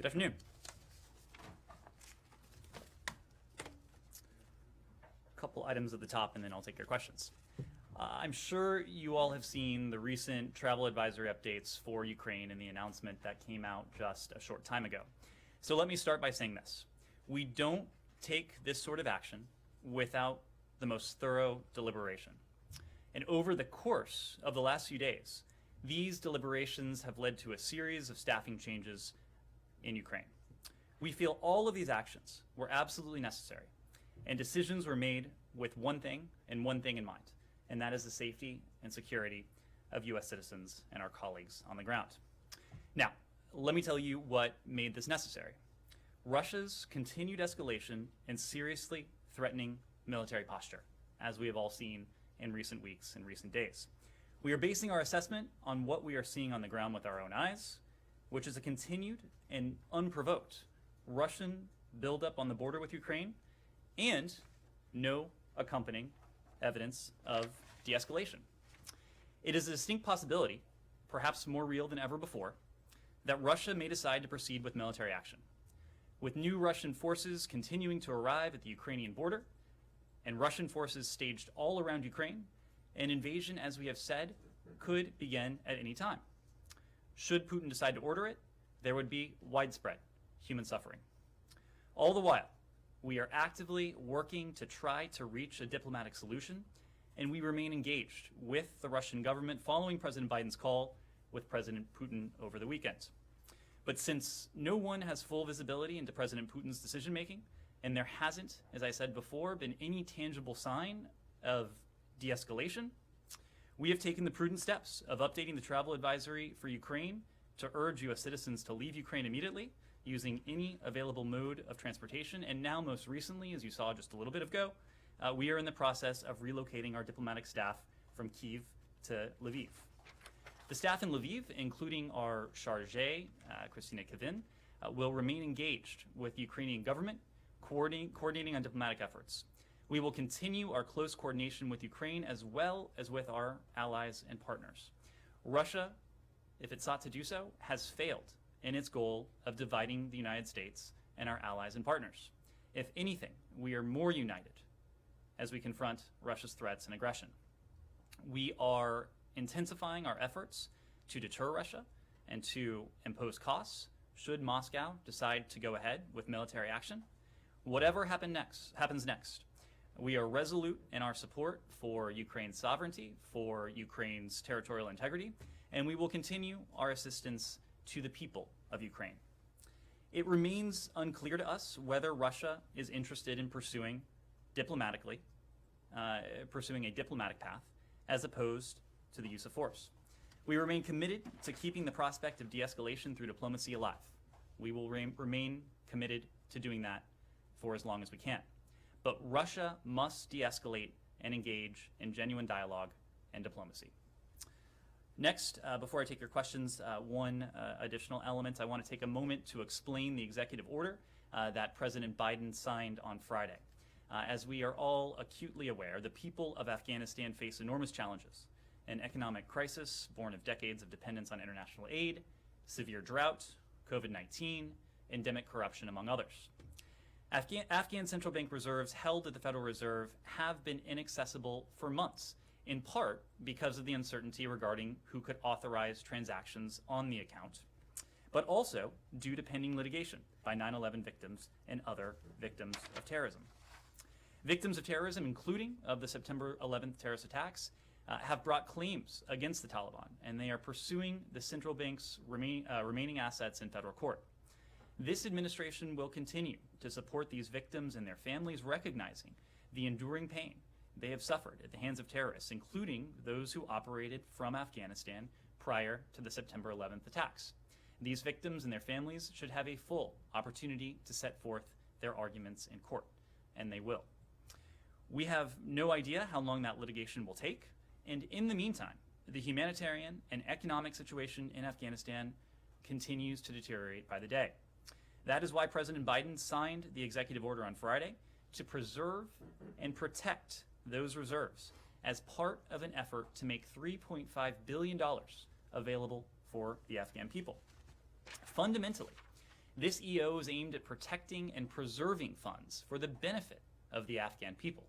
Good afternoon. A couple items at the top, and then I'll take your questions. I'm sure you all have seen the recent travel advisory updates for Ukraine and the announcement that came out just a short time ago. So let me start by saying this. We don't take this sort of action without the most thorough deliberation. And over the course of the last few days, these deliberations have led to a series of staffing changes in Ukraine. We feel all of these actions were absolutely necessary, and decisions were made with one thing and one thing in mind, and that is the safety and security of U.S. citizens and our colleagues on the ground. Now, let me tell you what made this necessary. Russia's continued escalation and seriously threatening military posture, as we have all seen in recent weeks and recent days. We are basing our assessment on what we are seeing on the ground with our own eyes, which is a continued and unprovoked Russian buildup on the border with Ukraine and no accompanying evidence of de-escalation. It is a distinct possibility, perhaps more real than ever before, that Russia may decide to proceed with military action. With new Russian forces continuing to arrive at the Ukrainian border and Russian forces staged all around Ukraine, an invasion, as we have said, could begin at any time. Should Putin decide to order it, there would be widespread human suffering. All the while, we are actively working to try to reach a diplomatic solution, and we remain engaged with the Russian government following President Biden's call with President Putin over the weekend. But since no one has full visibility into President Putin's decision-making, and there hasn't, as I said before, been any tangible sign of de-escalation, we have taken the prudent steps of updating the travel advisory for Ukraine to urge U.S. citizens to leave Ukraine immediately using any available mode of transportation. And now, most recently, as you saw just a little bit ago, we are in the process of relocating our diplomatic staff from Kiev to Lviv. The staff in Lviv, including our chargé, Christina Kevin, will remain engaged with the Ukrainian government, coordinating on diplomatic efforts. We will continue our close coordination with Ukraine as well as with our allies and partners. Russia, if it sought to do so, has failed in its goal of dividing the United States and our allies and partners. If anything, we are more united as we confront Russia's threats and aggression. We are intensifying our efforts to deter Russia and to impose costs should Moscow decide to go ahead with military action. Whatever happens next, we are resolute in our support for Ukraine's sovereignty, for Ukraine's territorial integrity, and we will continue our assistance to the people of Ukraine. It remains unclear to us whether Russia is interested in pursuing a diplomatic path as opposed to the use of force. We remain committed to keeping the prospect of de-escalation through diplomacy alive. We will remain committed to doing that for as long as we can. But Russia must de-escalate and engage in genuine dialogue and diplomacy. Next, before I take your questions, one additional element. I want to take a moment to explain the executive order that President Biden signed on Friday. As we are all acutely aware, the people of Afghanistan face enormous challenges: an economic crisis born of decades of dependence on international aid, severe drought, COVID-19, endemic corruption, among others. Afghan central bank reserves held at the Federal Reserve have been inaccessible for months, in part because of the uncertainty regarding who could authorize transactions on the account, but also due to pending litigation by 9/11 victims and other victims of terrorism. Victims of terrorism, including of the September 11th terrorist attacks, have brought claims against the Taliban, and they are pursuing the central bank's remaining assets in federal court. This administration will continue to support these victims and their families, recognizing the enduring pain they have suffered at the hands of terrorists, including those who operated from Afghanistan prior to the September 11th attacks. These victims and their families should have a full opportunity to set forth their arguments in court, and they will. We have no idea how long that litigation will take, and in the meantime, the humanitarian and economic situation in Afghanistan continues to deteriorate by the day. That is why President Biden signed the executive order on Friday to preserve and protect those reserves as part of an effort to make $3.5 billion available for the Afghan people. Fundamentally, This EO is aimed at protecting and preserving funds for the benefit of the Afghan people.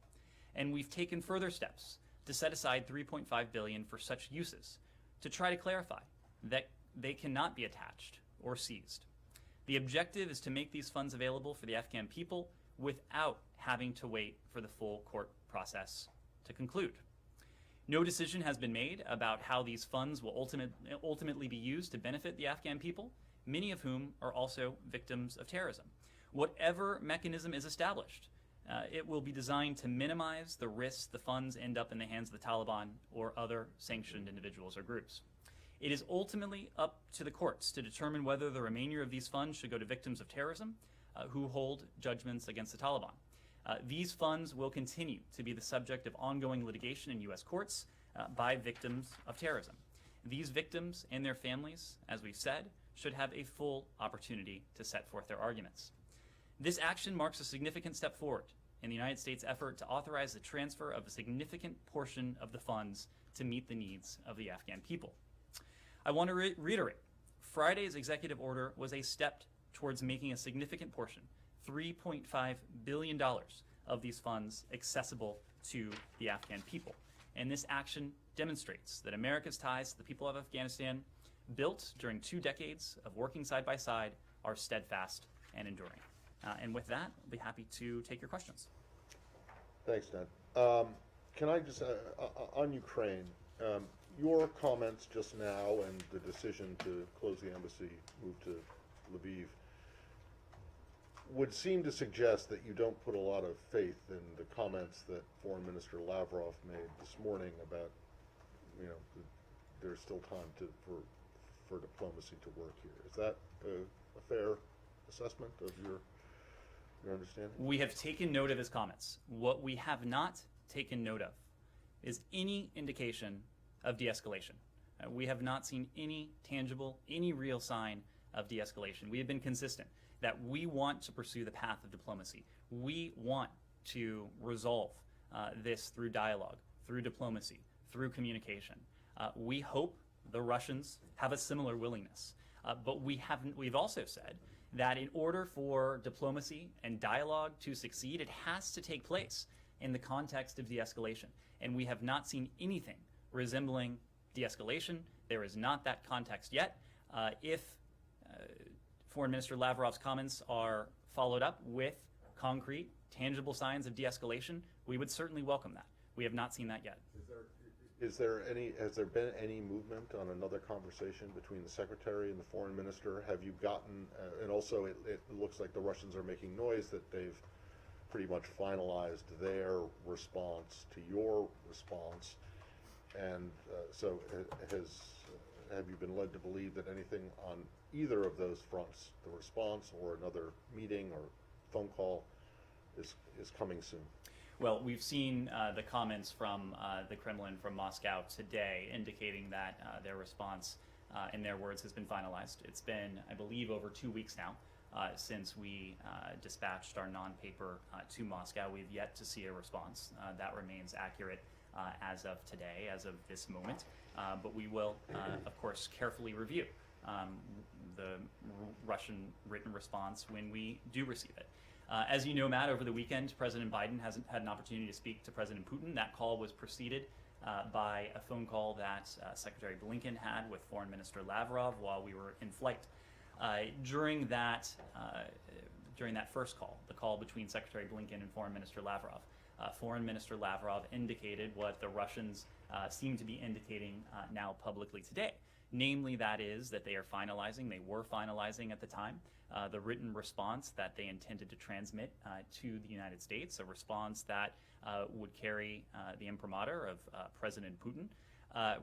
And we've taken further steps to set aside $3.5 billion for such uses to try to clarify that they cannot be attached or seized. The objective is to make these funds available for the Afghan people without having to wait for the full court process to conclude. No decision has been made about how these funds will ultimately be used to benefit the Afghan people, many of whom are also victims of terrorism. Whatever mechanism is established, it will be designed to minimize the risks the funds end up in the hands of the Taliban or other sanctioned individuals or groups. It is ultimately up to the courts to determine whether the remainder of these funds should go to victims of terrorism who hold judgments against the Taliban. These funds will continue to be the subject of ongoing litigation in U.S. courts by victims of terrorism. These victims and their families, as we've said, should have a full opportunity to set forth their arguments. This action marks a significant step forward in the United States' effort to authorize the transfer of a significant portion of the funds to meet the needs of the Afghan people. I want to reiterate, Friday's executive order was a step towards making a significant portion, $3.5 billion of these funds, accessible to the Afghan people. And this action demonstrates that America's ties to the people of Afghanistan, built during 2 decades of working side by side, are steadfast and enduring. And with that, I'll be happy to take your questions. Thanks, Ned. Can I just, on Ukraine, your comments just now and the decision to close the embassy, move to Lviv, would seem to suggest that you don't put a lot of faith in the comments that Foreign Minister Lavrov made this morning about, there's still time for diplomacy to work here. Is that a fair assessment of your understanding? We have taken note of his comments. What we have not taken note of is any indication of de-escalation. We have not seen any tangible, any real sign of de-escalation. We have been consistent that we want to pursue the path of diplomacy. We want to resolve this through dialogue, through diplomacy, through communication. We hope the Russians have a similar willingness. But we've also said that in order for diplomacy and dialogue to succeed, it has to take place in the context of de-escalation. And we have not seen anything resembling de-escalation. There is not that context yet. If Foreign Minister Lavrov's comments are followed up with concrete, tangible signs of de-escalation, we would certainly welcome that. We have not seen that yet. Has there been any movement on another conversation between the Secretary and the Foreign Minister? Have you gotten, and also it looks like the Russians are making noise that they've pretty much finalized their response to your response. And so have you been led to believe that anything on either of those fronts, the response or another meeting or phone call, is coming soon? Well, we've seen the comments from the Kremlin, from Moscow today, indicating that their response, in their words, has been finalized. It's been, I believe, over 2 weeks now since we dispatched our non-paper to Moscow. We've yet to see a response. That remains accurate as of today, as of this moment. But we will, of course, carefully review the Russian written response when we do receive it. As you know, Matt, over the weekend, President Biden hasn't had an opportunity to speak to President Putin. That call was preceded by a phone call that Secretary Blinken had with Foreign Minister Lavrov while we were in flight. During that first call, the call between Secretary Blinken and Foreign Minister Lavrov, Foreign Minister Lavrov indicated what the Russians seem to be indicating now publicly today. Namely, that is that they were finalizing at the time, the written response that they intended to transmit to the United States, a response that would carry the imprimatur of President Putin.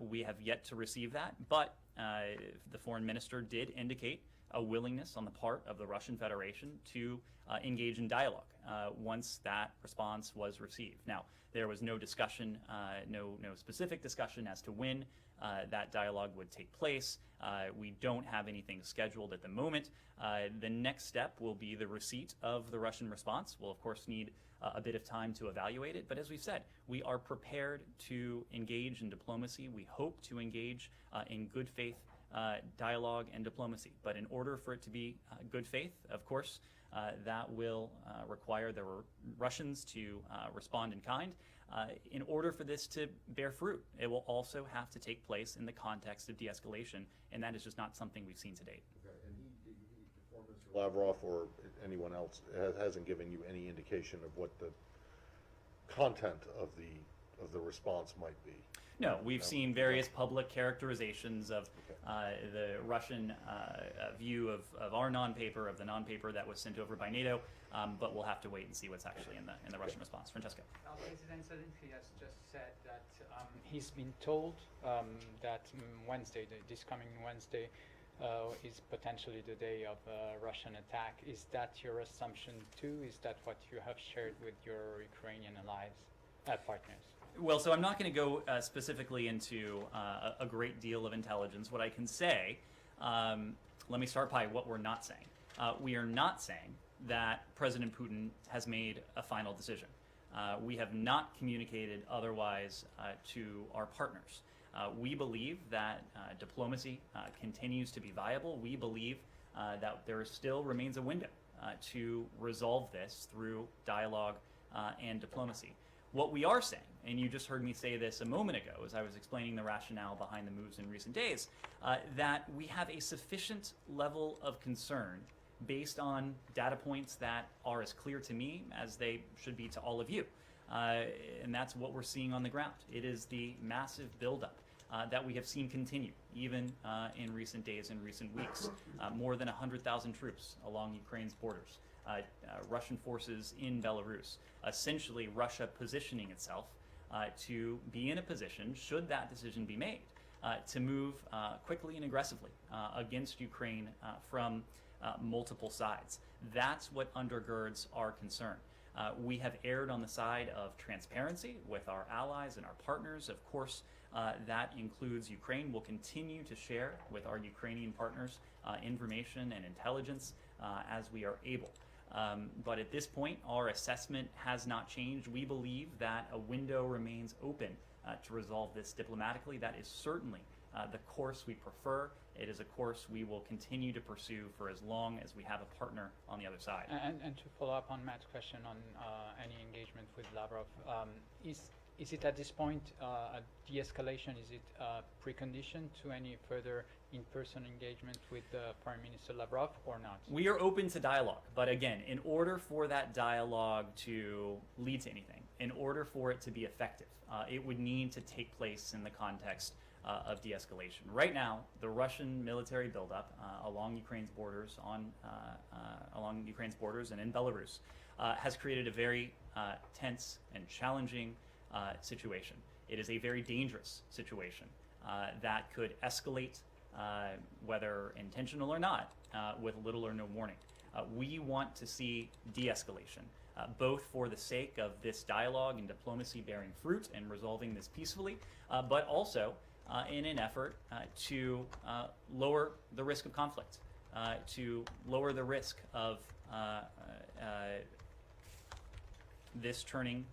We have yet to receive that, but the foreign minister did indicate a willingness on the part of the Russian Federation to engage in dialogue once that response was received. Now, there was no discussion, no specific discussion as to when that dialogue would take place. We don't have anything scheduled at the moment. The next step will be the receipt of the Russian response. We'll, of course, need a bit of time to evaluate it. But as we've said, we are prepared to engage in diplomacy. We hope to engage in good faith dialogue and diplomacy. But in order for it to be good faith, of course, that will require the Russians to respond in kind. In order for this to bear fruit, it will also have to take place in the context of de-escalation, and that is just not something we've seen to date. Okay. And Mr. Lavrov or anyone else hasn't given you any indication of what the content of the response might be. No, we've seen various public characterizations of the Russian view of our non-paper, of the non-paper that was sent over by NATO, but we'll have to wait and see what's actually in the Russian response. Francesca. President Zelensky has just said that he's been told that Wednesday, this coming Wednesday, is potentially the day of a Russian attack. Is that your assumption too? Is that what you have shared with your Ukrainian allies, partners? Well, so I'm not going to go specifically into a great deal of intelligence. What I can say, let me start by what we're not saying. We are not saying that President Putin has made a final decision. We have not communicated otherwise to our partners. We believe that diplomacy continues to be viable. We believe that there still remains a window to resolve this through dialogue and diplomacy. What we are saying, and you just heard me say this a moment ago as I was explaining the rationale behind the moves in recent days, that we have a sufficient level of concern based on data points that are as clear to me as they should be to all of you. And that's what we're seeing on the ground. It is the massive buildup that we have seen continue, even in recent days and recent weeks. More than 100,000 troops along Ukraine's borders. Russian forces in Belarus, essentially Russia positioning itself to be in a position, should that decision be made, to move quickly and aggressively against Ukraine from multiple sides. That's what undergirds our concern. We have erred on the side of transparency with our allies and our partners. Of course, that includes Ukraine. We'll continue to share with our Ukrainian partners information and intelligence as we are able. But at this point, our assessment has not changed. We believe that a window remains open to resolve this diplomatically. That is certainly the course we prefer. It is a course we will continue to pursue for as long as we have a partner on the other side. And to follow up on Matt's question on any engagement with Lavrov, is it at this point a de-escalation? Is it a precondition to any further in-person engagement with Prime Minister Lavrov or not? We are open to dialogue, but again, in order for that dialogue to lead to anything, in order for it to be effective, it would need to take place in the context of de-escalation. Right now, the Russian military buildup along Ukraine's borders, along Ukraine's borders and in Belarus, has created a very tense and challenging situation. It is a very dangerous situation that could escalate, whether intentional or not, with little or no warning. We want to see de-escalation, both for the sake of this dialogue and diplomacy bearing fruit and resolving this peacefully, but also in an effort to lower the risk of conflict, to lower the risk of this turning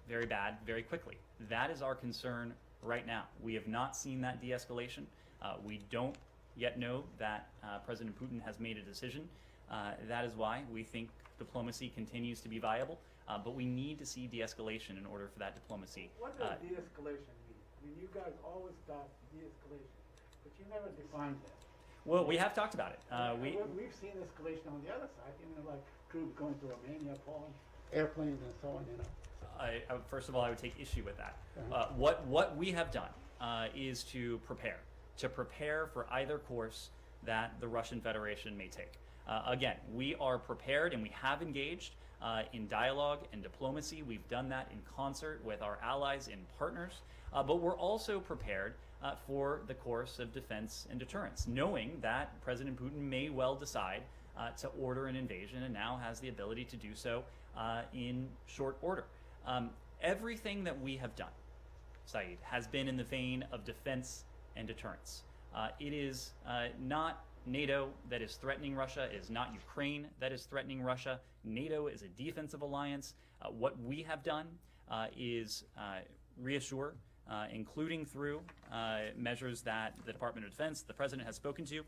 very bad very quickly. That is our concern right now. We have not seen that de-escalation. We don't yet know that President Putin has made a decision. That is why we think diplomacy continues to be viable, but we need to see de-escalation in order for that diplomacy. What does de-escalation mean? I mean, you guys always talk de-escalation, but you never defined that. Well, we have talked about it. We've seen escalation on the other side, like troops going to Romania, Poland, airplanes and so on, First of all, I would take issue with that. What we have done is to prepare for either course that the Russian Federation may take. Again, we are prepared and we have engaged in dialogue and diplomacy. We've done that in concert with our allies and partners, but we're also prepared for the course of defense and deterrence, knowing that President Putin may well decide to order an invasion and now has the ability to do so in short order. Everything that we have done, Saeed, has been in the vein of defense and deterrence. It is not NATO that is threatening Russia. It is not Ukraine that is threatening Russia. NATO is a defensive alliance. What we have done is reassure including through measures that the Department of Defense, the President has spoken to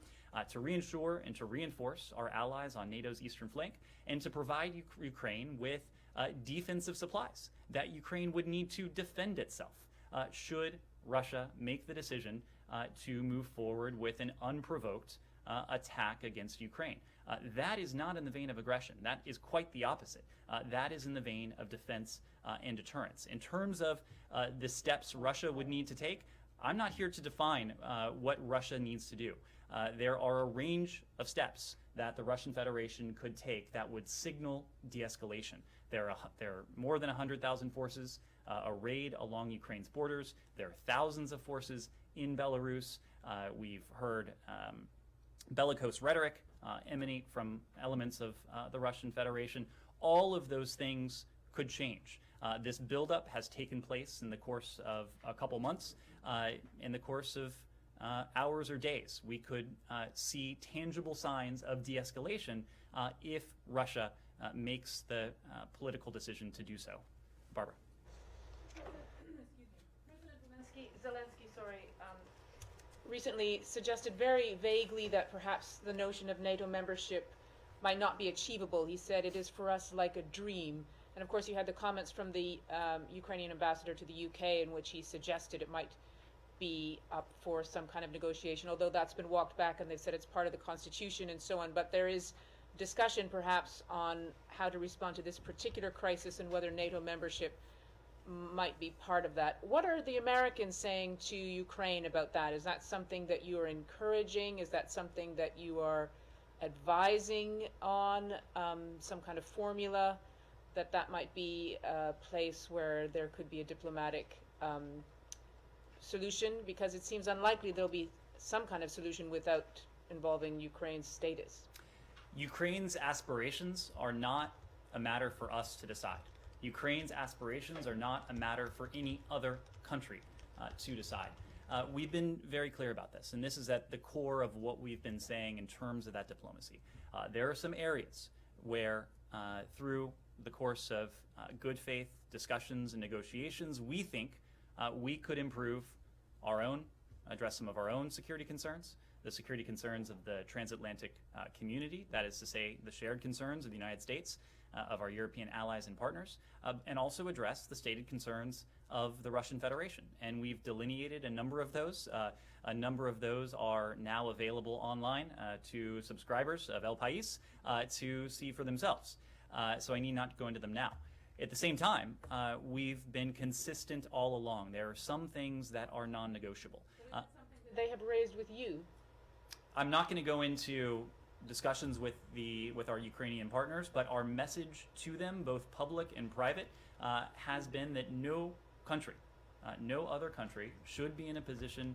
reinsure and to reinforce our allies on NATO's eastern flank, and to provide Ukraine with defensive supplies that Ukraine would need to defend itself should Russia make the decision to move forward with an unprovoked attack against Ukraine. That is not in the vein of aggression. That is quite the opposite. That is in the vein of defense and deterrence. In terms of the steps Russia would need to take, I'm not here to define what Russia needs to do. There are a range of steps that the Russian Federation could take that would signal de-escalation. There are more than 100,000 forces arrayed along Ukraine's borders. There are thousands of forces in Belarus. We've heard bellicose rhetoric emanate from elements of the Russian Federation. All of those things could change. This buildup has taken place in the course of a couple months. In the course of hours or days, we could see tangible signs of de-escalation if Russia makes the political decision to do so. Barbara. President Zelensky, recently suggested very vaguely that perhaps the notion of NATO membership might not be achievable. He said it is for us like a dream. And of course you had the comments from the Ukrainian ambassador to the UK in which he suggested it might be up for some kind of negotiation, although that's been walked back and they've said it's part of the constitution and so on. But there is discussion perhaps on how to respond to this particular crisis and whether NATO membership might be part of that. What are the Americans saying to Ukraine about that? Is that something that you are encouraging? Is that something that you are advising on, some kind of formula that might be a place where there could be a diplomatic solution? Because it seems unlikely there'll be some kind of solution without involving Ukraine's status. Ukraine's aspirations are not a matter for us to decide. Ukraine's aspirations are not a matter for any other country to decide. We've been very clear about this, and this is at the core of what we've been saying in terms of that diplomacy. There are some areas where, through the course of good faith discussions and negotiations, we think we could improve address some of our own security concerns, the security concerns of the transatlantic community, that is to say, the shared concerns of the United States, of our European allies and partners, and also address the stated concerns of the Russian Federation. And we've delineated a number of those. A number of those are now available online to subscribers of El País to see for themselves. So I need not go into them now. At the same time, we've been consistent all along. There are some things that are non-negotiable. Is that something that they have raised with you? I'm not going to go into discussions with our Ukrainian partners, but our message to them, both public and private, has been that no country, no other country should be in a position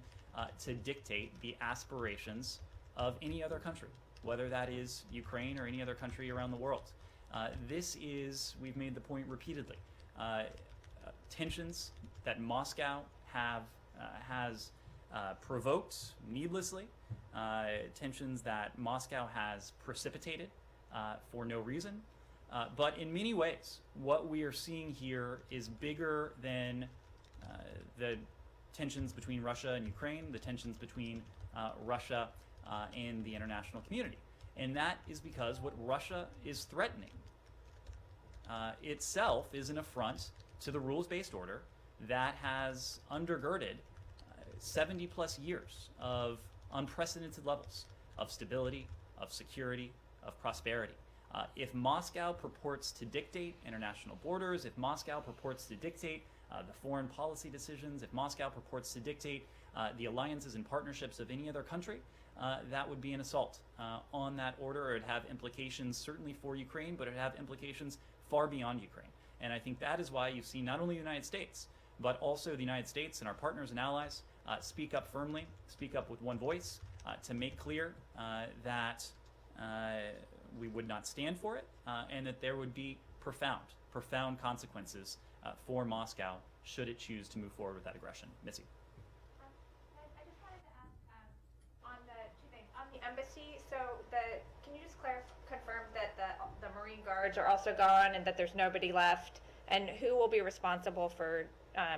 to dictate the aspirations of any other country, whether that is Ukraine or any other country around the world. We've made the point repeatedly, tensions that Moscow has provoked needlessly, tensions that Moscow has precipitated for no reason. But in many ways, what we are seeing here is bigger than the tensions between Russia and Ukraine, the tensions between Russia and the international community. And that is because what Russia is threatening itself is an affront to the rules-based order that has undergirded 70 plus years of unprecedented levels of stability, of security, of prosperity. If Moscow purports to dictate international borders, if Moscow purports to dictate the foreign policy decisions, if Moscow purports to dictate the alliances and partnerships of any other country, that would be an assault on that order. It would have implications certainly for Ukraine, but it would have implications far beyond Ukraine. And I think that is why you've seen not only the United States, but also the United States and our partners and allies speak up firmly, speak up with one voice to make clear that we would not stand for it, and that there would be profound consequences for Moscow should it choose to move forward with that aggression. Missy. I just wanted to ask on the two things. On the embassy, can you just confirm that the Marine Guards are also gone and that there's nobody left and who will be responsible for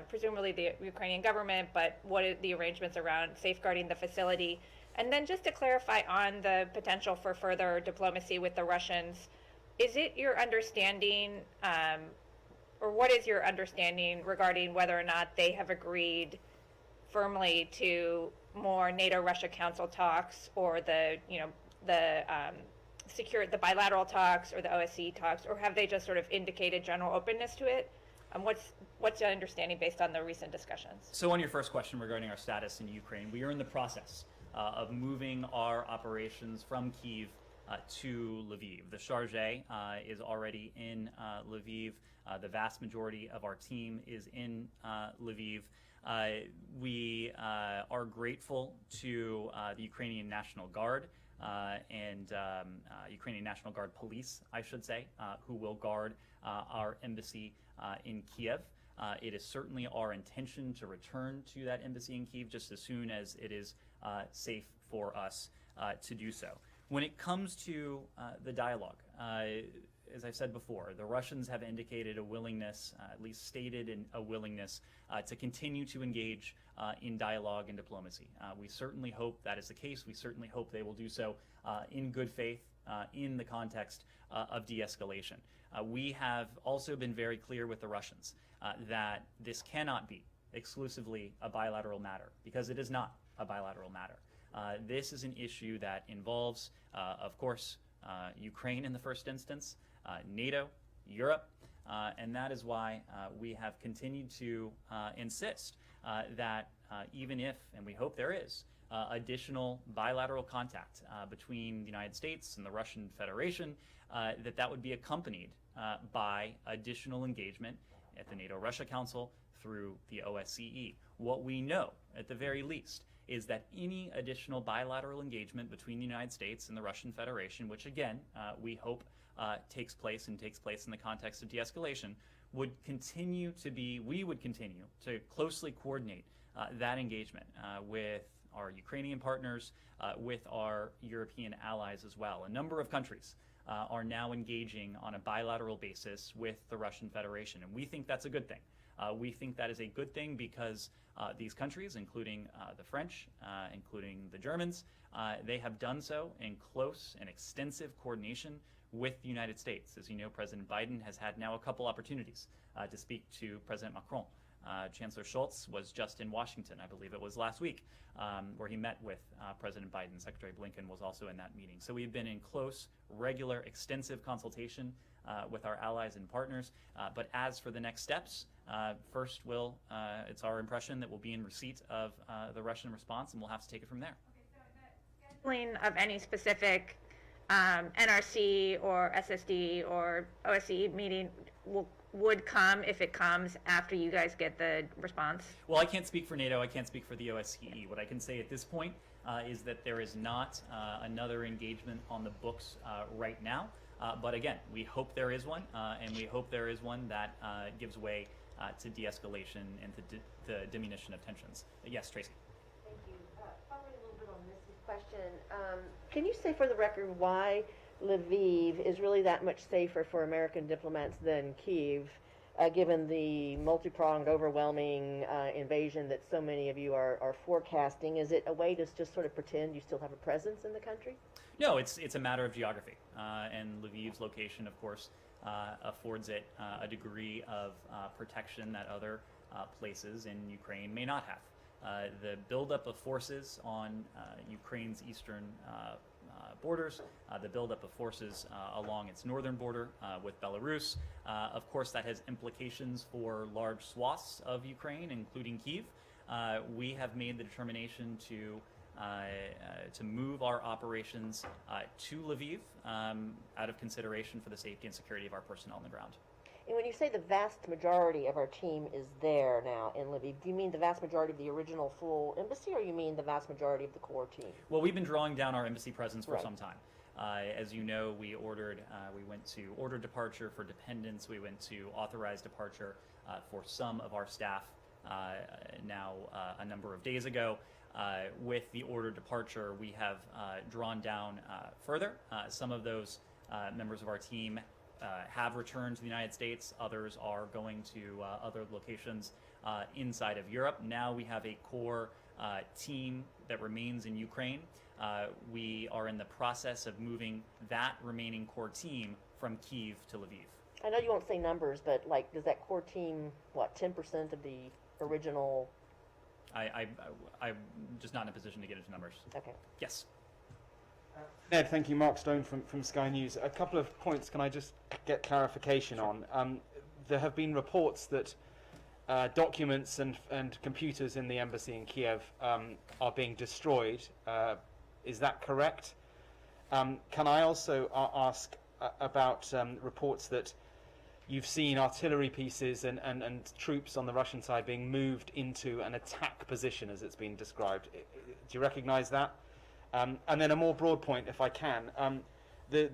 presumably the Ukrainian government, but what are the arrangements around safeguarding the facility? And then just to clarify on the potential for further diplomacy with the Russians, is it your understanding, or what is your understanding regarding whether or not they have agreed firmly to more NATO-Russia Council talks, or the the bilateral talks or the OSCE talks, or have they just sort of indicated general openness to it? What's your understanding based on the recent discussions? So on your first question regarding our status in Ukraine, we are in the process of moving our operations from Kiev to Lviv. The Chargé is already in Lviv. The vast majority of our team is in Lviv. We are grateful to the Ukrainian National Guard and Ukrainian National Guard police, I should say, who will guard our embassy in Kiev. It is certainly our intention to return to that embassy in Kiev just as soon as it is safe for us to do so. When it comes to the dialogue, as I've said before, the Russians have indicated a willingness, at least stated a willingness, to continue to engage in dialogue and diplomacy. We certainly hope that is the case. We certainly hope they will do so in good faith in the context of de-escalation. We have also been very clear with the Russians that this cannot be exclusively a bilateral matter, because it is not a bilateral matter. This is an issue that involves, of course, Ukraine in the first instance, NATO, Europe, and that is why we have continued to insist that even if, and we hope there is, additional bilateral contact between the United States and the Russian Federation, that would be accompanied by additional engagement at the NATO-Russia Council through the OSCE. What we know, at the very least, is that any additional bilateral engagement between the United States and the Russian Federation, which again, we hope takes place in the context of de-escalation, we would continue to closely coordinate that engagement with our Ukrainian partners, with our European allies as well. A number of countries are now engaging on a bilateral basis with the Russian Federation, and we think that's a good thing. We think that is a good thing because these countries, including the French, including the Germans, they have done so in close and extensive coordination with the United States. As you know, President Biden has had now a couple opportunities to speak to President Macron. Chancellor Scholz was just in Washington, I believe it was last week, where he met with President Biden. Secretary Blinken was also in that meeting. So we've been in close, regular, extensive consultation with our allies and partners. But as for the next steps, first it's our impression that we'll be in receipt of the Russian response, and we'll have to take it from there. Okay, so of any specific NRC or SSD or OSCE meeting would come, if it comes, after you guys get the response? Well, I can't speak for NATO. I can't speak for the OSCE. What I can say at this point is that there is not another engagement on the books right now. But again, we hope there is one, and we hope there is one that gives way to de-escalation and to the diminution of tensions. Yes, Tracy. Thank you. Following a little bit on Missy's question, can you say for the record why Lviv is really that much safer for American diplomats than Kiev, given the multi-pronged, overwhelming invasion that so many of you are forecasting? Is it a way to just sort of pretend you still have a presence in the country? No, it's a matter of geography, and Lviv's location, of course, affords it a degree of protection that other places in Ukraine may not have. The buildup of forces on Ukraine's eastern borders, the buildup of forces along its northern border with Belarus. Of course, that has implications for large swaths of Ukraine, including Kiev. We have made the determination to move our operations to Lviv out of consideration for the safety and security of our personnel on the ground. And when you say the vast majority of our team is there now in Lviv, do you mean the vast majority of the original full embassy, or you mean the vast majority of the core team? Well, we've been drawing down our embassy presence for Right. some time. As you know, we went to ordered departure for dependents. We went to authorized departure for some of our staff now a number of days ago. With the ordered departure, we have drawn down further. Some of those members of our team have returned to the United States. Others are going to other locations inside of Europe. Now we have a core team that remains in Ukraine. We are in the process of moving that remaining core team from Kiev to Lviv. I know you won't say numbers, but like, does that core team, what, 10% of the original? I'm just not in a position to get into numbers. Okay. Yes. Ned, thank you. Mark Stone from Sky News. A couple of points can I just get clarification on? There have been reports that documents and computers in the embassy in Kiev are being destroyed. Is that correct? Can I also ask about reports that you've seen artillery pieces and troops on the Russian side being moved into an attack position, as it's been described? Do you recognise that? And then a more broad point, if I can. The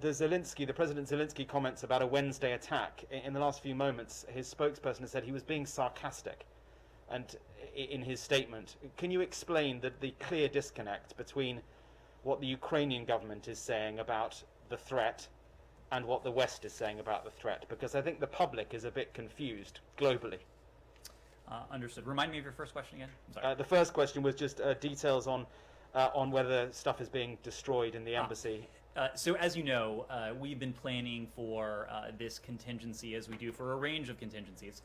President Zelensky comments about a Wednesday attack. In the last few moments, his spokesperson has said he was being sarcastic, and in his statement. Can you explain the clear disconnect between what the Ukrainian government is saying about the threat and what the West is saying about the threat? Because I think the public is a bit confused globally. Understood. Remind me of your first question again. I'm sorry. The first question was just details on whether stuff is being destroyed in the embassy. So as you know, we've been planning for this contingency, as we do for a range of contingencies,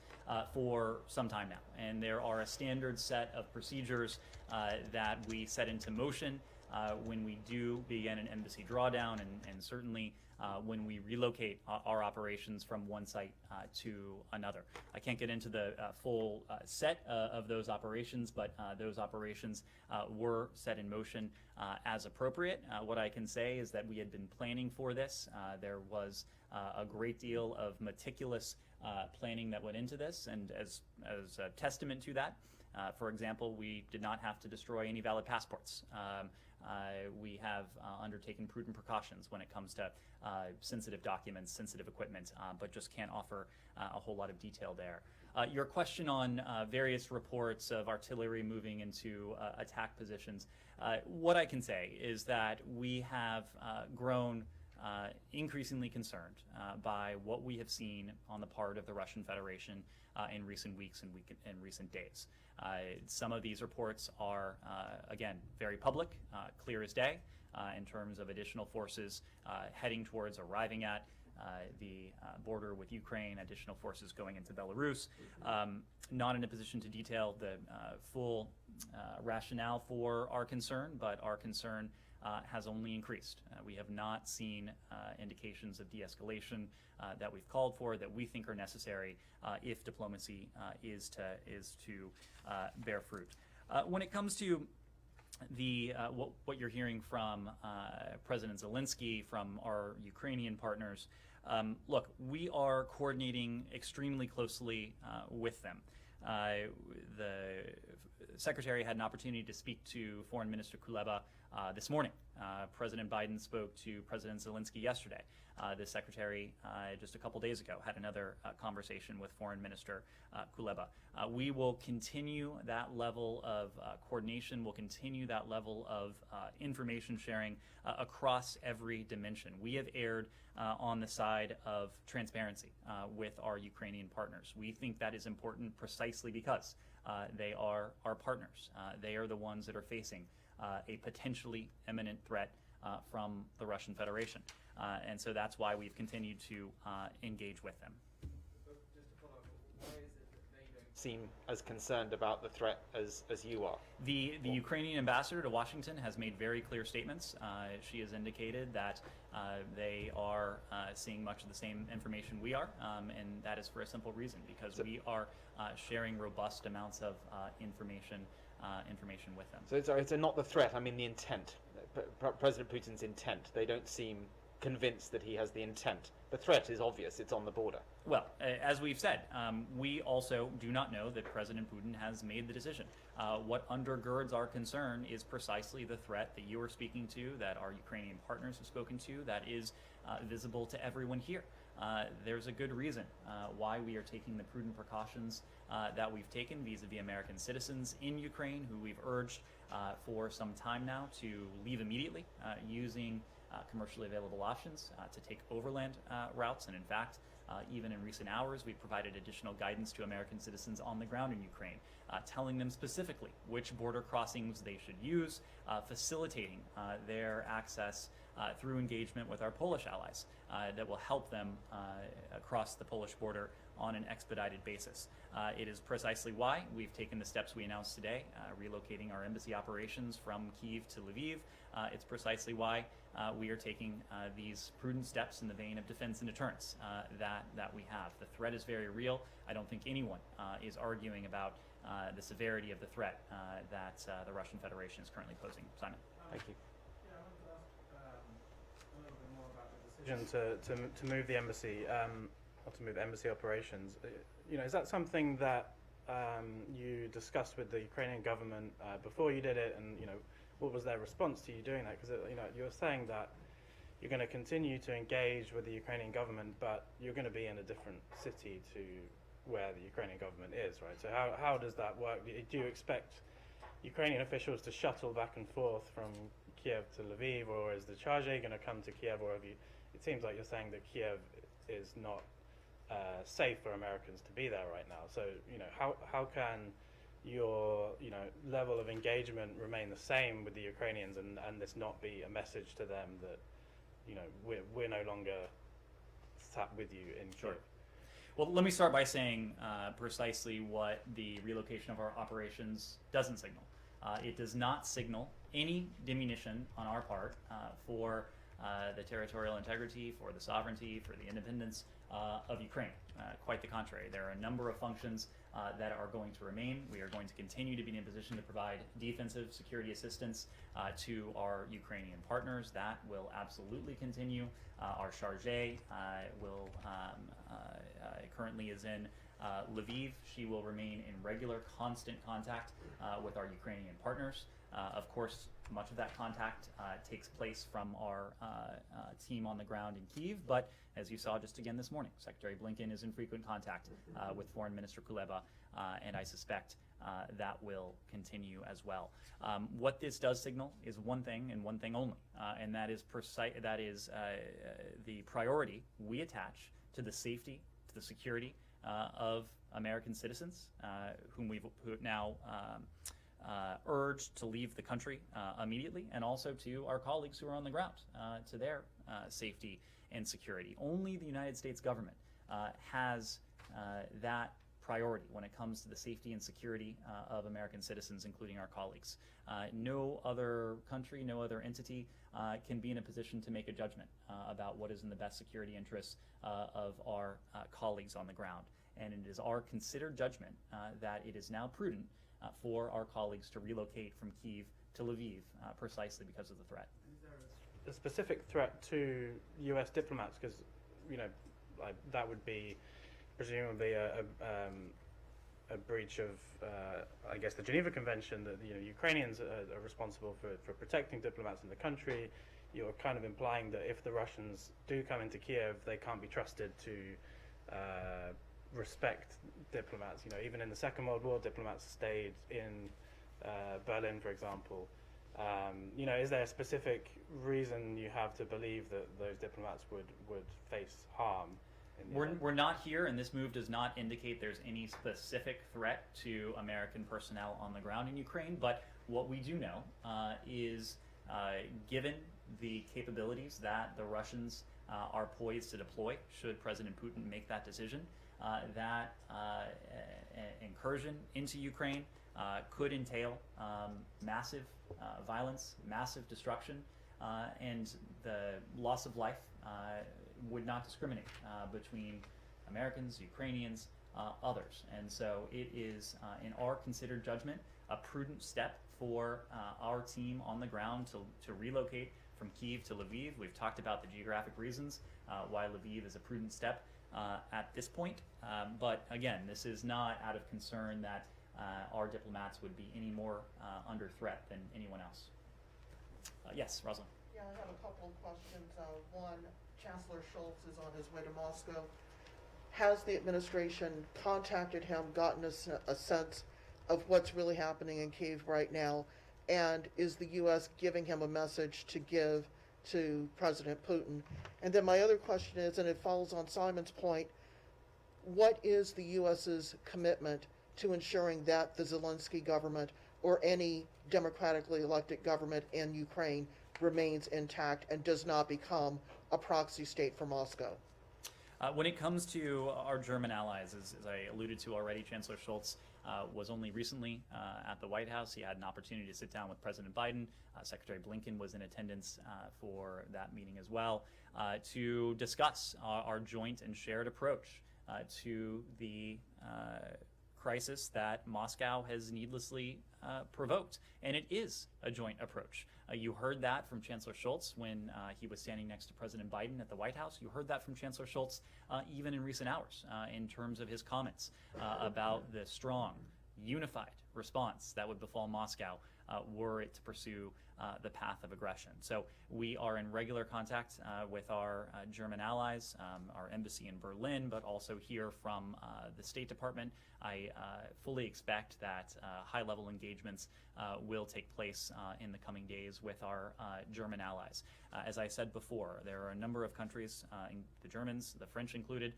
for some time now. And there are a standard set of procedures that we set into motion when we do begin an embassy drawdown, and certainly when we relocate our operations from one site to another. I can't get into the full set of those operations, but those operations were set in motion as appropriate. What I can say is that we had been planning for this. There was a great deal of meticulous planning that went into this, and as a testament to that, for example, we did not have to destroy any valid passports. We have undertaken prudent precautions when it comes to sensitive documents, sensitive equipment, but just can't offer a whole lot of detail there. Your question on various reports of artillery moving into attack positions, what I can say is that we have grown increasingly concerned by what we have seen on the part of the Russian Federation in recent weeks and recent days. Some of these reports are, again, very public, clear as day, in terms of additional forces heading towards arriving at the border with Ukraine, additional forces going into Belarus. Not in a position to detail the full rationale for our concern, but our concern has only increased. We have not seen indications of de-escalation that we've called for, that we think are necessary if diplomacy is to bear fruit. When it comes to what you're hearing from President Zelensky, from our Ukrainian partners, look, we are coordinating extremely closely with them. The Secretary had an opportunity to speak to Foreign Minister Kuleba this morning. President Biden spoke to President Zelensky yesterday. The Secretary, just a couple days ago, had another conversation with Foreign Minister Kuleba. We will continue that level of coordination. We'll continue that level of information sharing across every dimension. We have erred on the side of transparency with our Ukrainian partners. We think that is important precisely because they are our partners. They are the ones that are facing a potentially imminent threat from the Russian Federation. And so that's why we've continued to engage with them. Just to follow up, why is it that they don't seem as concerned about the threat as you are? The Ukrainian ambassador to Washington has made very clear statements. She has indicated that they are seeing much of the same information we are, and that is for a simple reason, because we are sharing robust amounts of information with them. So it's not the threat, I mean the intent. President Putin's intent. They don't seem convinced that he has the intent. The threat is obvious, it's on the border. Well, as we've said, we also do not know that President Putin has made the decision. What undergirds our concern is precisely the threat that you are speaking to, that our Ukrainian partners have spoken to, that is visible to everyone here. There's a good reason why we are taking the prudent precautions that we've taken vis-a-vis American citizens in Ukraine, who we've urged for some time now to leave immediately, using commercially available options to take overland routes. And in fact, even in recent hours, we've provided additional guidance to American citizens on the ground in Ukraine, telling them specifically which border crossings they should use, facilitating their access through engagement with our Polish allies that will help them across the Polish border on an expedited basis. It is precisely why we've taken the steps we announced today, relocating our embassy operations from Kiev to Lviv. It's precisely why we are taking these prudent steps in the vein of defense and deterrence that we have. The threat is very real. I don't think anyone is arguing about the severity of the threat that the Russian Federation is currently posing. Simon. Thank you. To move the embassy, or to move embassy operations, is that something that you discussed with the Ukrainian government before you did it, and what was their response to you doing that? Because you're saying that you're going to continue to engage with the Ukrainian government, but you're going to be in a different city to where the Ukrainian government is, right? So how does that work? Do you expect Ukrainian officials to shuttle back and forth from Kiev to Lviv, or is the charge going to come to Kiev, or have you? It seems like you're saying that Kiev is not safe for Americans to be there right now. So how can your level of engagement remain the same with the Ukrainians, and this not be a message to them that we're no longer sat with you in Sure. Kiev? Well, let me start by saying precisely what the relocation of our operations doesn't signal. It does not signal any diminution on our part for the territorial integrity, for the sovereignty, for the independence of Ukraine. Quite the contrary. There are a number of functions that are going to remain. We are going to continue to be in a position to provide defensive security assistance to our Ukrainian partners. That will absolutely continue. Our chargé will currently is in Lviv. She will remain in regular, constant contact with our Ukrainian partners. Of course, much of that contact takes place from our team on the ground in Kiev, but as you saw just again this morning, Secretary Blinken is in frequent contact with Foreign Minister Kuleba, and I suspect that will continue as well. What this does signal is one thing and one thing only, and that is the priority we attach to the safety, to the security of American citizens whom we've now urged to leave the country immediately, and also to our colleagues who are on the ground, to their safety and security. Only the United States government has that priority when it comes to the safety and security of American citizens, including our colleagues. No other country, no other entity can be in a position to make a judgment about what is in the best security interests of our colleagues on the ground. And it is our considered judgment that it is now prudent for our colleagues to relocate from Kiev to Lviv precisely because of the threat. Is there a specific threat to U.S. diplomats? Because that would be presumably a breach of, I guess, the Geneva Convention, that Ukrainians are responsible for protecting diplomats in the country. You're kind of implying that if the Russians do come into Kiev, they can't be trusted to respect diplomats. Even in the Second World War, diplomats stayed in Berlin, for example. Is there a specific reason you have to believe that those diplomats would face harm? We're not here, and this move does not indicate there's any specific threat to American personnel on the ground in Ukraine. But what we do know is, given the capabilities that the Russians are poised to deploy, should President Putin make that decision, that incursion into Ukraine could entail massive violence, massive destruction, and the loss of life would not discriminate between Americans, Ukrainians, others. And so it is, in our considered judgment, a prudent step for our team on the ground to relocate from Kiev to Lviv. We've talked about the geographic reasons why Lviv is a prudent step at this point. But again, this is not out of concern that our diplomats would be any more under threat than anyone else. Yes, Rosalind. Yeah, I have a couple of questions. One, Chancellor Schultz is on his way to Moscow. Has the administration contacted him, gotten a sense of what's really happening in Kiev right now? And is the U.S. giving him a message to give to President Putin? And then my other question is, and it follows on Simon's point, what is the U.S.'s commitment to ensuring that the Zelensky government or any democratically elected government in Ukraine remains intact and does not become a proxy state for Moscow? When it comes to our German allies, as I alluded to already, Chancellor Scholz was only recently at the White House. He had an opportunity to sit down with President Biden. Secretary Blinken was in attendance for that meeting as well to discuss our joint and shared approach to the crisis that Moscow has needlessly provoked. And it is a joint approach. You heard that from Chancellor Scholz when he was standing next to President Biden at the White House. You heard that from Chancellor Scholz even in recent hours in terms of his comments about the strong, unified response that would befall Moscow were it to pursue the path of aggression. So we are in regular contact with our German allies, our embassy in Berlin, but also here from the State Department. I fully expect that high-level engagements will take place in the coming days with our German allies. As I said before, there are a number of countries, the Germans, the French included,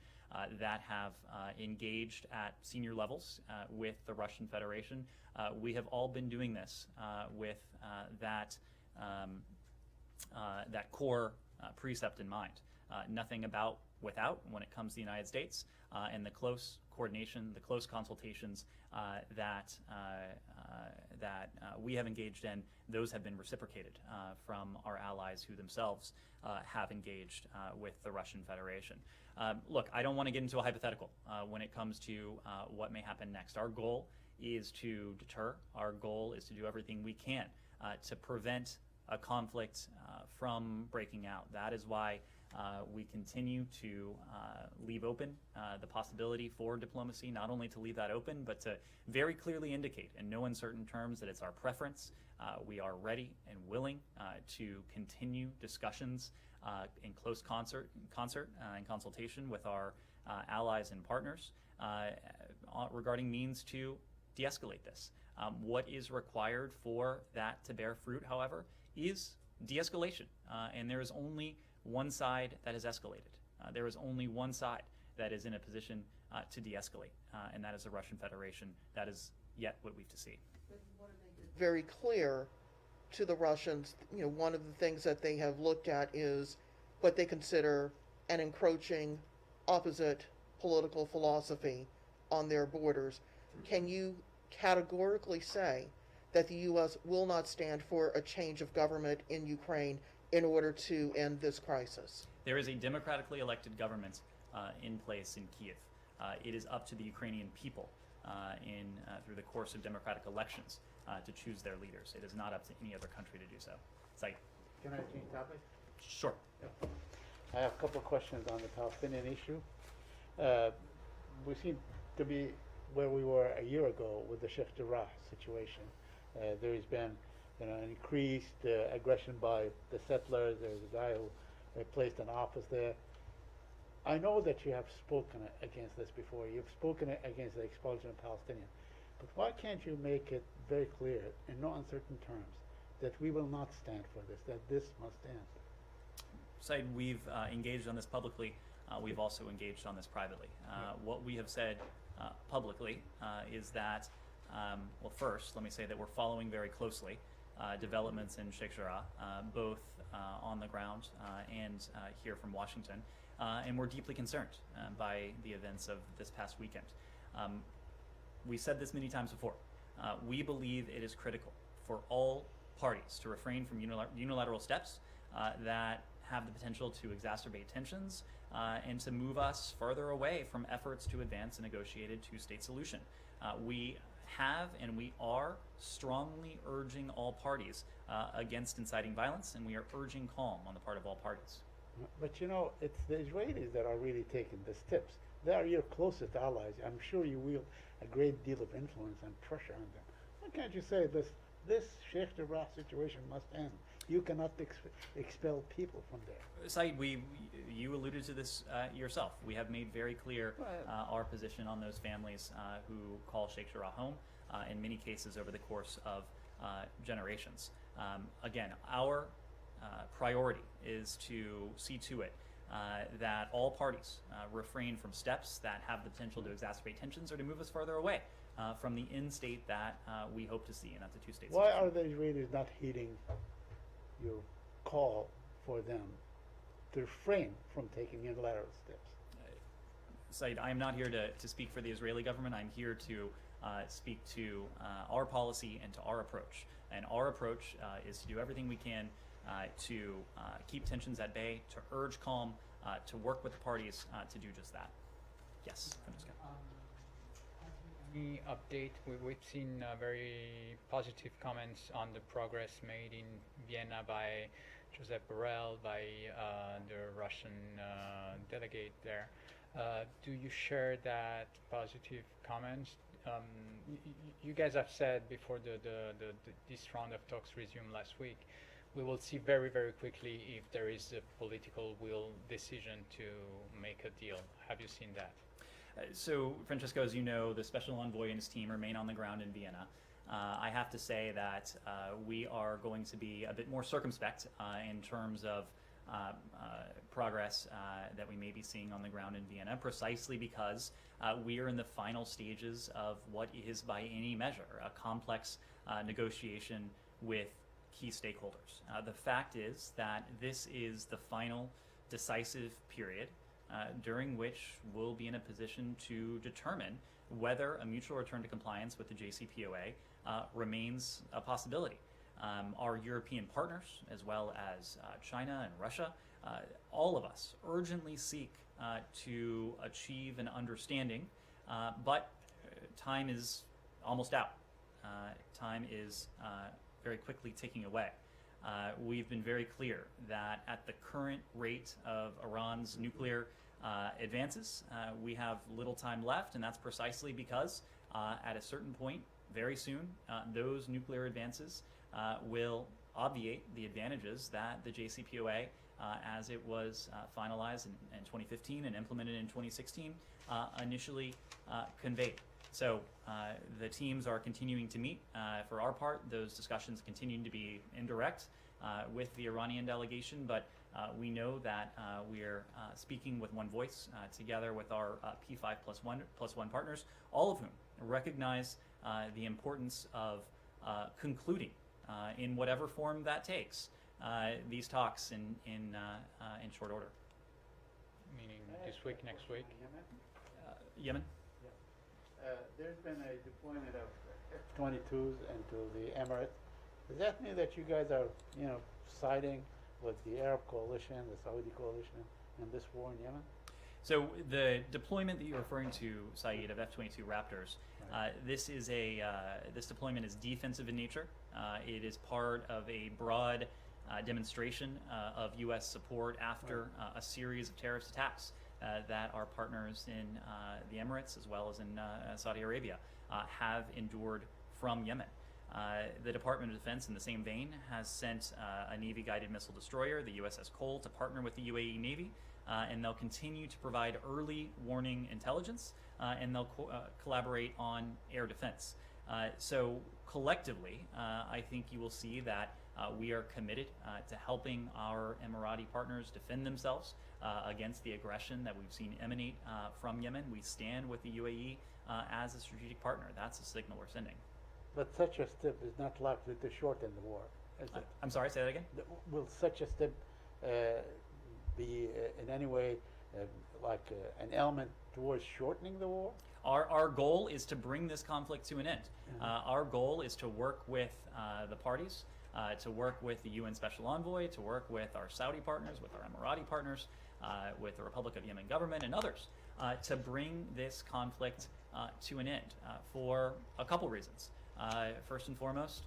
that have engaged at senior levels with the Russian Federation. We have all been doing this with that core precept in mind. Nothing about without when it comes to the United States, and the close coordination, the close consultations that we have engaged in, those have been reciprocated from our allies who themselves have engaged with the Russian Federation. Look, I don't want to get into a hypothetical when it comes to what may happen next. Our goal is to deter. Our goal is to do everything we can to prevent a conflict from breaking out. That is why we continue to leave open the possibility for diplomacy, not only to leave that open, but to very clearly indicate in no uncertain terms that it's our preference. We are ready and willing to continue discussions in close concert and consultation with our allies and partners regarding means to de-escalate this. What is required for that to bear fruit, however, is de-escalation. And there is only one side that has escalated. There is only one side that is in a position to de-escalate, and that is the Russian Federation. That is yet what we have to see. Very clear to the Russians, one of the things that they have looked at is what they consider an encroaching opposite political philosophy on their borders. Can you categorically say that the U.S. will not stand for a change of government in Ukraine in order to end this crisis? There is a democratically elected government in place in Kiev. It is up to the Ukrainian people through the course of democratic elections to choose their leaders. It is not up to any other country to do so. Can I change topic? Sure. I have a couple of questions on the Palestinian issue. We seem to be where we were a year ago with the Sheikh Jarrah situation. There has been an increased aggression by the settlers. There's a guy who placed an office there. I know that you have spoken against this before. You've spoken against the expulsion of Palestinians. But why can't you make it very clear in no uncertain terms that we will not stand for this, that this must end? Said, we've engaged on this publicly. We've also engaged on this privately. What we have said publicly is that, well, first, let me say that we're following very closely developments in Sheikh Jarrah, both on the ground and here from Washington, and we're deeply concerned by the events of this past weekend. We said this many times before. We believe it is critical for all parties to refrain from unilateral steps that have the potential to exacerbate tensions and to move us further away from efforts to advance a negotiated two-state solution. We have and we are strongly urging all parties against inciting violence, and we are urging calm on the part of all parties. But it's the Israelis that are really taking the steps. They are your closest allies. I'm sure you wield a great deal of influence and pressure on them. Why can't you say this Sheikh Jarrah situation must end? You cannot expel people from there. Said, you alluded to this yourself. We have made very clear our position on those families who call Sheikh Jarrah home, in many cases over the course of generations. Again, our priority is to see to it that all parties refrain from steps that have the potential to exacerbate tensions or to move us further away from the end state that we hope to see, and that's a two-state Why solution. are the Israelis not heeding your call for them to refrain from taking unilateral steps? Said, I am not here to speak for the Israeli government. I'm here to speak to our policy and to our approach. And our approach is to do everything we can to keep tensions at bay, to urge calm, to work with the parties to do just that. Yes, Francesca. Any update? We've seen very positive comments on the progress made in Vienna by Josep Borrell, by the Russian delegate there. Do you share that positive comments? You guys have said before this round of talks resumed last week, we will see very, very quickly if there is a political will decision to make a deal. Have you seen that? So, Francesco, as you know, the special envoy and his team remain on the ground in Vienna. I have to say that we are going to be a bit more circumspect in terms of progress that we may be seeing on the ground in Vienna, precisely because we are in the final stages of what is, by any measure, a complex negotiation with key stakeholders. The fact is that this is the final decisive period during which we'll be in a position to determine whether a mutual return to compliance with the JCPOA remains a possibility. Our European partners, as well as China and Russia, all of us urgently seek to achieve an understanding, but time is almost out. Time is very quickly ticking away. We've been very clear that at the current rate of Iran's nuclear advances, we have little time left, and that's precisely because at a certain point, very soon, those nuclear advances will obviate the advantages that the JCPOA, as it was finalized in 2015 and implemented in 2016, initially conveyed. So the teams are continuing to meet. For our part, those discussions continue to be indirect with the Iranian delegation, but we know that we're speaking with one voice together with our P5+1 partners, all of whom recognize the importance of concluding in whatever form that takes these talks in short order. Meaning this week, next week? Yemen? There's been a deployment of F-22s into the Emirates. Does that mean that you guys are, siding with the Arab coalition, the Saudi coalition, in this war in Yemen? So the deployment that you're referring to, Saeed, of F-22 Raptors, this deployment is defensive in nature. It is part of a broad demonstration of U.S. support after a series of terrorist attacks that our partners in the Emirates, as well as in Saudi Arabia, have endured from Yemen. The Department of Defense, in the same vein, has sent a Navy-guided missile destroyer, the USS Cole, to partner with the UAE Navy, and they'll continue to provide early warning intelligence, and they'll collaborate on air defense. So collectively, I think you will see that we are committed to helping our Emirati partners defend themselves against the aggression that we've seen emanate from Yemen. We stand with the UAE as a strategic partner. That's the signal we're sending. But such a step is not likely to shorten the war, is it? I'm sorry, say that again? Will such a step be in any way an element towards shortening the war? Our goal is to bring this conflict to an end. Our goal is to work with the parties, to work with the UN Special Envoy, to work with our Saudi partners, with our Emirati partners, with the Republic of Yemen government and others, to bring this conflict to an end for a couple reasons. First and foremost,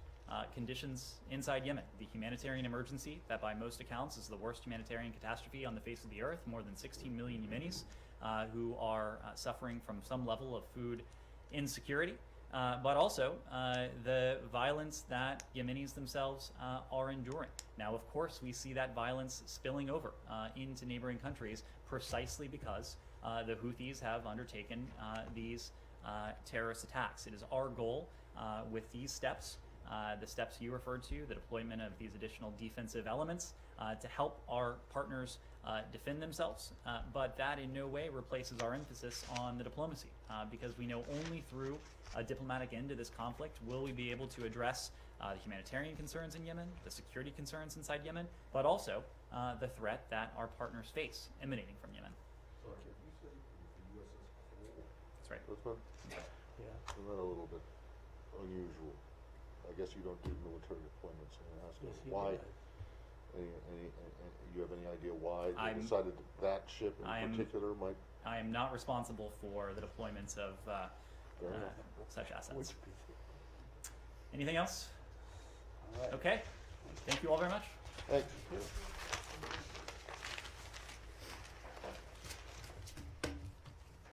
conditions inside Yemen, the humanitarian emergency that by most accounts is the worst humanitarian catastrophe on the face of the earth, more than 16 million Yemenis who are suffering from some level of food insecurity, but also the violence that Yemenis themselves are enduring. Now, of course, we see that violence spilling over into neighboring countries precisely because the Houthis have undertaken these terrorist attacks. It is our goal with these steps the steps you referred to, the deployment of these additional defensive elements to help our partners defend themselves, but that in no way replaces our emphasis on the diplomacy, because we know only through a diplomatic end to this conflict will we be able to address the humanitarian concerns in Yemen, the security concerns inside Yemen, but also the threat that our partners face emanating from Yemen. Sorry, you said the USS Cole. That's right. Yeah. Isn't that a little bit unusual? I guess you don't do military deployments, so I'm asking Yes, he why. does. You have any idea why they I'm- decided that ship in I'm- particular might? I am not responsible for the deployments of Fair enough. such assets. Which- Anything else? All right. Okay. Thank you all very much. Hey,